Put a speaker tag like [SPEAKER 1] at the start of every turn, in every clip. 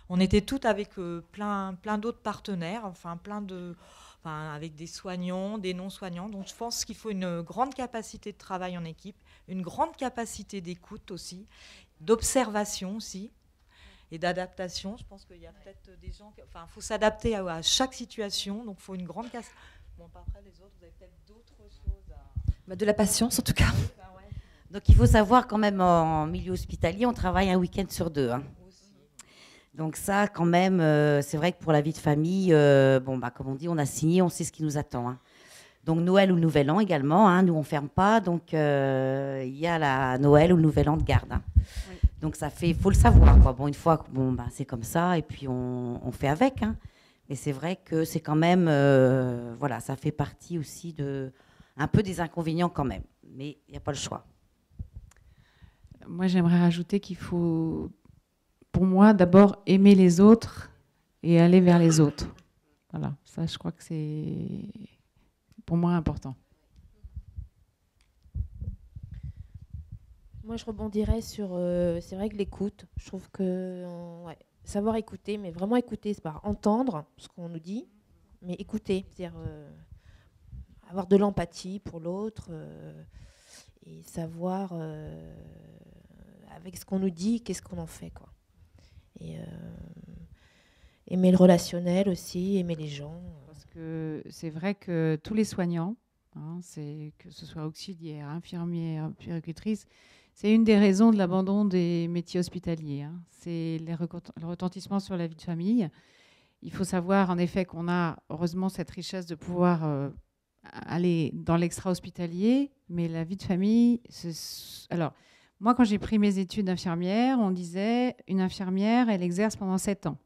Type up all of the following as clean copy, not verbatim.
[SPEAKER 1] On était toutes avec plein d'autres partenaires, avec des soignants, des non-soignants. Donc je pense qu'il faut une grande capacité de travail en équipe, une grande capacité d'écoute aussi, d'observation aussi et d'adaptation. Je pense qu'il y a peut-être des gens, il faut s'adapter à chaque situation. Donc il faut une grande capacité. Bon, après les autres, vous avez peut-être d'autres choses à.
[SPEAKER 2] Bah, de la patience, en tout cas.
[SPEAKER 1] Oui, bah ouais.
[SPEAKER 3] Donc il faut savoir quand même en milieu hospitalier, on travaille un week-end sur deux, hein. Donc ça, quand même, c'est vrai que pour la vie de famille, bon, bah, comme on dit, on a signé, on sait ce qui nous attend, hein. Donc Noël ou Nouvel An également, hein, nous on ferme pas, donc il y a la Noël ou le Nouvel An de garde, hein.
[SPEAKER 2] Oui.
[SPEAKER 3] Donc ça fait, faut le savoir, quoi. Bon, une fois que bon, bah, c'est comme ça, et puis on fait avec, hein. Mais c'est vrai que c'est quand même, voilà, ça fait partie aussi de un peu des inconvénients quand même. Mais il n'y a pas le choix.
[SPEAKER 4] Moi, j'aimerais rajouter qu'il faut, pour moi, d'abord aimer les autres et aller vers les autres. Voilà, ça, je crois que c'est pour moi important.
[SPEAKER 5] Moi, je rebondirais sur. C'est vrai que l'écoute, je trouve que. Ouais, savoir écouter, mais vraiment écouter, c'est pas entendre ce qu'on nous dit, mais écouter. C'est-à-dire avoir de l'empathie pour l'autre et savoir, avec ce qu'on nous dit, qu'est-ce qu'on en fait, quoi. Et aimer le relationnel aussi, aimer les gens.
[SPEAKER 4] Parce que c'est vrai que tous les soignants, hein, que ce soit auxiliaires, infirmières, puéricultrices, c'est une des raisons de l'abandon des métiers hospitaliers, hein. C'est le retentissement sur la vie de famille. Il faut savoir en effet qu'on a heureusement cette richesse de pouvoir aller dans l'extra-hospitalier, mais la vie de famille, alors moi quand j'ai pris mes études d'infirmière, on disait une infirmière, elle exerce pendant 7 ans.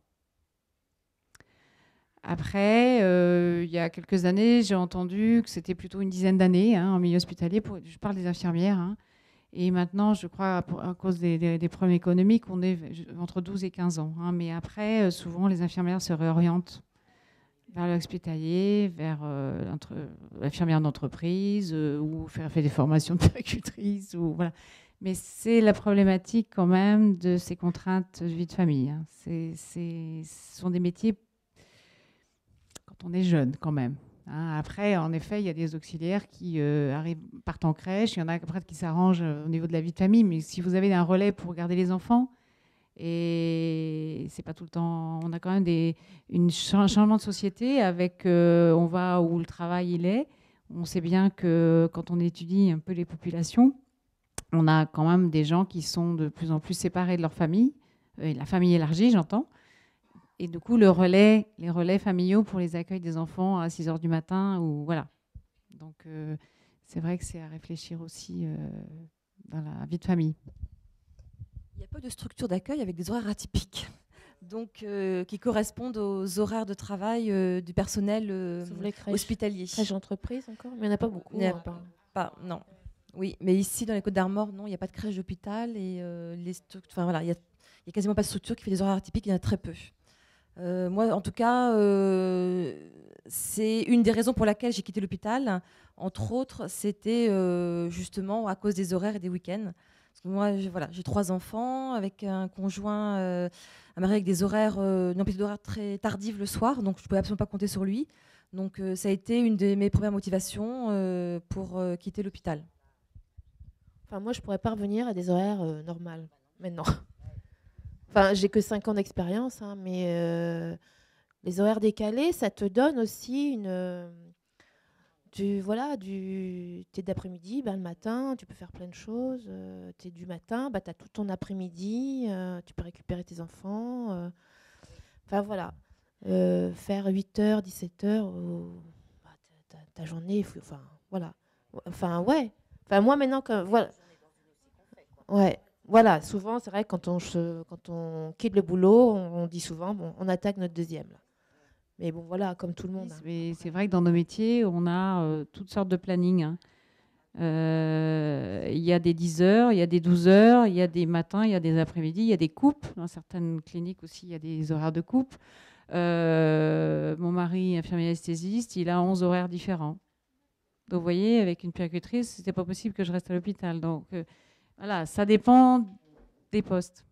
[SPEAKER 4] Après, il y a quelques années, j'ai entendu que c'était plutôt une dizaine d'années, hein, en milieu hospitalier. Je parle des infirmières, hein. Et maintenant, je crois, à cause des problèmes économiques, on est entre 12 et 15 ans, hein. Mais après, souvent, les infirmières se réorientent vers l'hospitalier, vers l'infirmière d'entreprise, ou faire des formations de puéricultrice. Voilà. Mais c'est la problématique quand même de ces contraintes de vie de famille, hein. Ce sont des métiers quand on est jeune quand même, hein. Après, en effet, il y a des auxiliaires qui partent en crèche. Il y en a après qui s'arrangent au niveau de la vie de famille. Mais si vous avez un relais pour garder les enfants, et c'est pas tout le temps, on a quand même un changement de société avec on va où le travail il est. On sait bien que quand on étudie un peu les populations, on a quand même des gens qui sont de plus en plus séparés de leur famille, la famille élargie, j'entends. Et du coup, les relais familiaux pour les accueils des enfants à 6 heures du matin, ou voilà. Donc, c'est vrai que c'est à réfléchir aussi dans la vie de famille.
[SPEAKER 2] Il y a peu de structures d'accueil avec des horaires atypiques, donc qui correspondent aux horaires de travail du personnel
[SPEAKER 5] Sauf les crèches.
[SPEAKER 2] hospitalier.
[SPEAKER 5] Crèches d'entreprise encore, mais il n'y en a pas beaucoup.
[SPEAKER 2] Il n'y en a pas, non. Oui, mais ici, dans les Côtes d'Armor, non, il n'y a pas de crèche d'hôpital et voilà, il y a quasiment pas de structure qui fait des horaires atypiques, il y en a très peu. Moi, en tout cas, c'est une des raisons pour laquelle j'ai quitté l'hôpital. Entre autres, c'était justement à cause des horaires et des week-ends. Parce que moi, j'ai 3 enfants avec un conjoint, un mari avec des horaires, une amplitude d'horaire très tardive le soir, donc je ne pouvais absolument pas compter sur lui. Donc ça a été une de mes premières motivations pour quitter l'hôpital.
[SPEAKER 5] Enfin, moi, je pourrais pas revenir à des horaires normales maintenant. Enfin, j'ai que 5 ans d'expérience, hein, mais les horaires décalés, ça te donne aussi t'es d'après-midi, le matin, tu peux faire plein de choses. T'es du matin, tu as tout ton après-midi, tu peux récupérer tes enfants. Enfin, voilà. Faire 8h, 17h, ta journée, enfin, voilà. Enfin, ouais. Enfin, moi, maintenant, voilà. Ouais. Voilà, souvent, c'est vrai que quand on quitte le boulot, on dit souvent, bon, on attaque notre deuxième. Là. Mais bon, voilà, comme tout le monde.
[SPEAKER 4] Oui, c'est vrai que dans nos métiers, on a toutes sortes de planning, hein. Il y a des 10 heures, il y a des 12 heures, il y a des matins, il y a des après-midi, il y a des coupes. Dans certaines cliniques aussi, il y a des horaires de coupe. Mon mari, infirmier anesthésiste, il a 11 horaires différents. Donc, vous voyez, avec une puéricultrice, c'était pas possible que je reste à l'hôpital. Donc, voilà, ça dépend des postes.